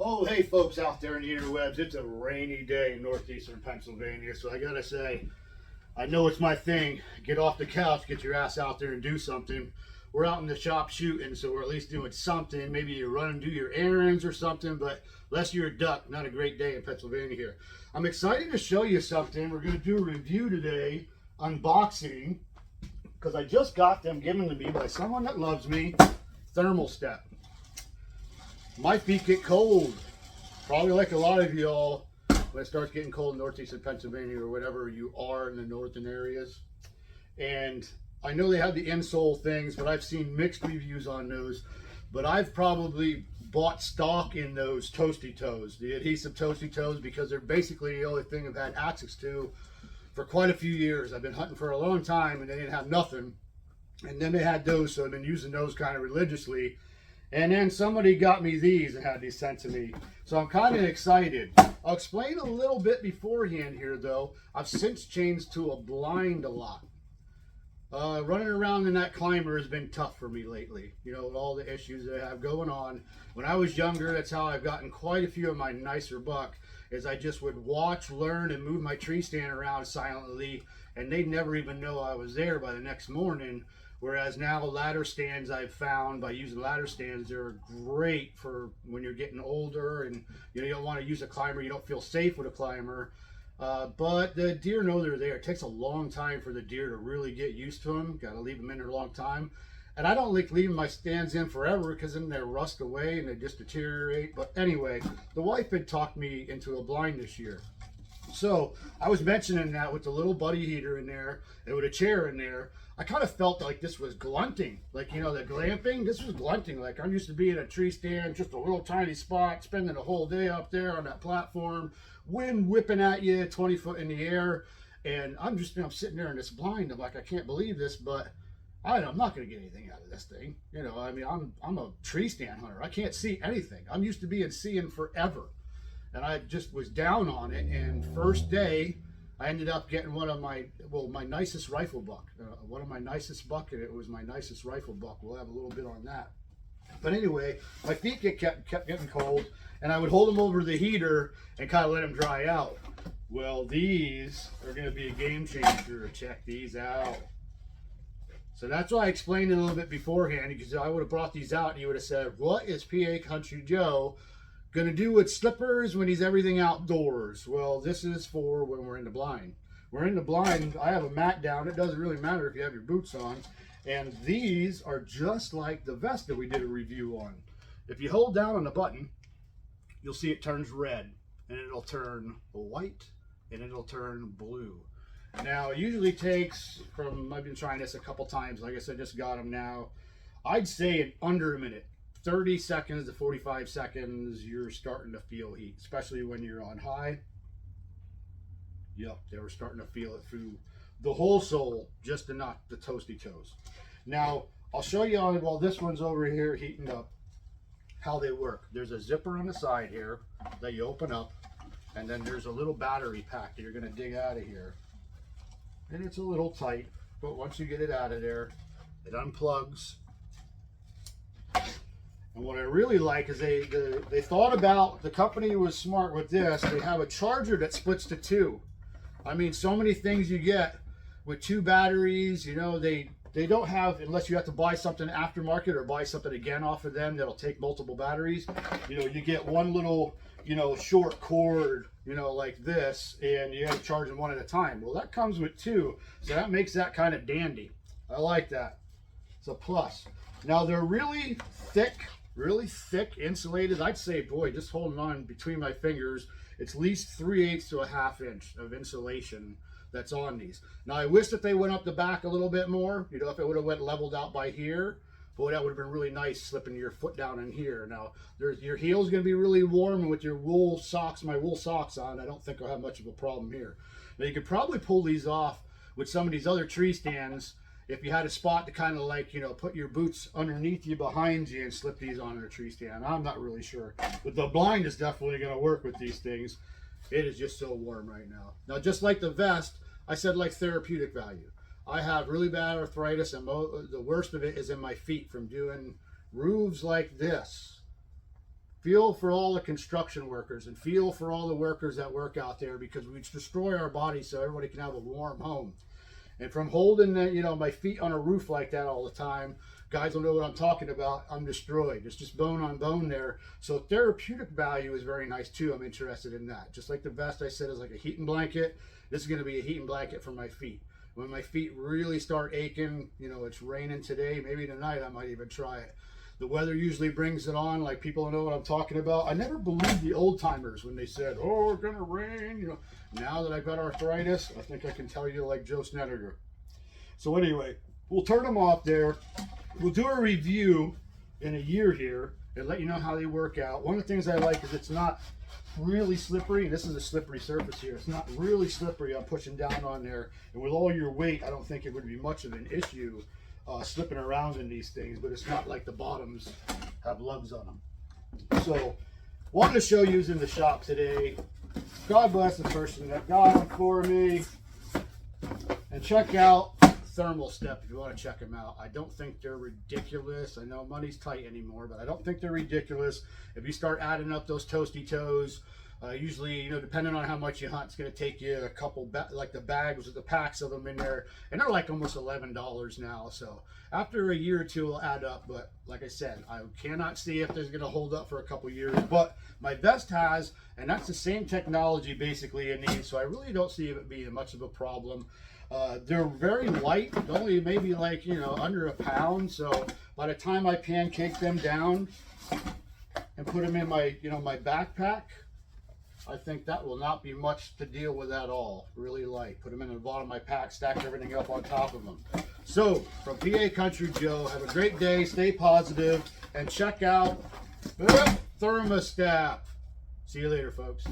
Oh, hey folks out there in the interwebs, it's a rainy day in northeastern Pennsylvania, so I gotta say, I know it's my thing. Get off the couch, get your ass out there and do something. We're out in the shop shooting, so we're at least doing something. Maybe you run and do your errands or something, but unless you're a duck, not a great day in Pennsylvania here. I'm excited to show you something. We're gonna do a review today, unboxing, because I just got them given to me by someone that loves me, THERMA STEP. My feet get cold, probably like a lot of y'all, when it starts getting cold in northeastern Pennsylvania or whatever you are in the northern areas. And I know they have the insole things, but I've seen mixed reviews on those. But I've probably bought stock in those toasty toes, the adhesive toasty toes, because they're basically the only thing I've had access to for quite a few years. I've been hunting for a long time and they didn't have nothing. And then they had those, so I've been using those kind of religiously. And then somebody got me these and had these sent to me. So I'm kind of excited. I'll explain a little bit beforehand here though. I've since changed to a blind a lot. Running around in that climber has been tough for me lately. You know, with all the issues that I have going on. When I was younger, that's how I've gotten quite a few of my nicer buck, is I just would watch, learn, and move my tree stand around silently, and they'd never even know I was there by the next morning. Whereas now ladder stands, I've found by using ladder stands, they're great for when you're getting older and you don't want to use a climber, you don't feel safe with a climber. But the deer know they're there. It takes a long time for the deer to really get used to them. Got to leave them in there a long time. And I don't like leaving my stands in forever because then they rust away and they just deteriorate. But anyway, the wife had talked me into a blind this year. So I was mentioning that with the little buddy heater in there and with a chair in there, I kind of felt like this was glunting. Like, you know, the glamping, this was glunting. Like I'm used to being in a tree stand, just a little tiny spot, spending a whole day up there on that platform, wind whipping at you 20 foot in the air. And I'm just, I'm sitting there in this blind. I'm like, I can't believe this, but I'm not going to get anything out of this thing. You know, I mean, I'm a tree stand hunter. I can't see anything. I'm used to seeing forever. And I just was down on it. And first day, I ended up getting one of my nicest rifle buck. One of my nicest buck, and it was my nicest rifle buck. We'll have a little bit on that. But anyway, my feet kept getting cold, and I would hold them over the heater and kind of let them dry out. Well, these are going to be a game changer. Check these out. So that's why I explained it a little bit beforehand, because I would have brought these out and you would have said, what is PacountryJoe going to do with slippers when he's everything outdoors? Well, this is for when we're in the blind. We're in the blind. I have a mat down. It doesn't really matter if you have your boots on. And these are just like the vest that we did a review on. If you hold down on the button, you'll see it turns red, and it'll turn white, and it'll turn blue. Now, it usually takes I've been trying this a couple times. Like I said, just got them now. I'd say in under a minute. 30 seconds to 45 seconds, you're starting to feel heat, especially when you're on high. Yep, they were starting to feel it through the whole sole, just to not the toasty toes. Now, I'll show you while this one's over here heating up, how they work. There's a zipper on the side here that you open up, and then there's a little battery pack that you're gonna dig out of here. And it's a little tight, but once you get it out of there, it unplugs. And what I really like is they thought about, the company was smart with this. They have a charger that splits to two. I mean, so many things you get with two batteries, you know, they don't have, unless you have to buy something aftermarket or buy something again off of them that'll take multiple batteries. You know, you get one little, you know, short cord, you know, like this, and you have to charge them one at a time. Well, that comes with two, so that makes that kind of dandy. I like that. It's a plus. Now, they're really thick insulated. I'd say, boy, just holding on between my fingers, it's at least 3/8 to a ½ inch of insulation that's on these. Now, I wish that they went up the back a little bit more. You know, if it would have went leveled out by here, boy, that would have been really nice, slipping your foot down in here. Now, your heel's going to be really warm, and with your wool socks, my wool socks on, I don't think I'll have much of a problem here. Now, you could probably pull these off with some of these other tree stands if you had a spot to kind of like, you know, put your boots underneath you, behind you, and slip these on a tree stand. I'm not really sure. But the blind is definitely going to work with these things. It is just so warm right now. Now, just like the vest, I said like therapeutic value. I have really bad arthritis, and the worst of it is in my feet from doing roofs like this. Feel for all the construction workers and feel for all the workers that work out there, because we destroy our bodies so everybody can have a warm home. And from holding the, my feet on a roof like that all the time, guys don't know what I'm talking about. I'm destroyed. It's just bone on bone there. So therapeutic value is very nice too. I'm interested in that. Just like the vest I said is like a heating blanket, this is going to be a heating blanket for my feet. When my feet really start aching, it's raining today, maybe tonight I might even try it. The weather usually brings it on, like people know what I'm talking about. I never believed the old timers when they said, oh, it's gonna rain. Now that I've got arthritis, I think I can tell you like Joe Snedeker. So anyway, we'll turn them off there. We'll do a review in a year here and let you know how they work out. One of the things I like is it's not really slippery. This is a slippery surface here. It's not really slippery. I'm pushing down on there. And with all your weight, I don't think it would be much of an issue slipping around in these things, but it's not like the bottoms have lugs on them. So wanted to show you in the shop today. God bless the person that got them for me. And check out THERMA STEP if you want to check them out. I don't think they're ridiculous. I know money's tight anymore, but I don't think they're ridiculous. If you start adding up those toasty toes, usually, depending on how much you hunt, it's going to take you a couple, like the bags with the packs of them in there, and they're like almost $11 now. So after a year or two, it'll add up. But like I said, I cannot see if there's going to hold up for a couple years. But my vest has, and that's the same technology basically in these. So I really don't see it being much of a problem. They're very light, only maybe like, under a pound. So by the time I pancake them down and put them in my, my backpack, I think that will not be much to deal with at all. Really light. Put them in the bottom of my pack, stack everything up on top of them. So, from PA Country Joe, have a great day, stay positive, and check out THERMA STEP. See you later, folks.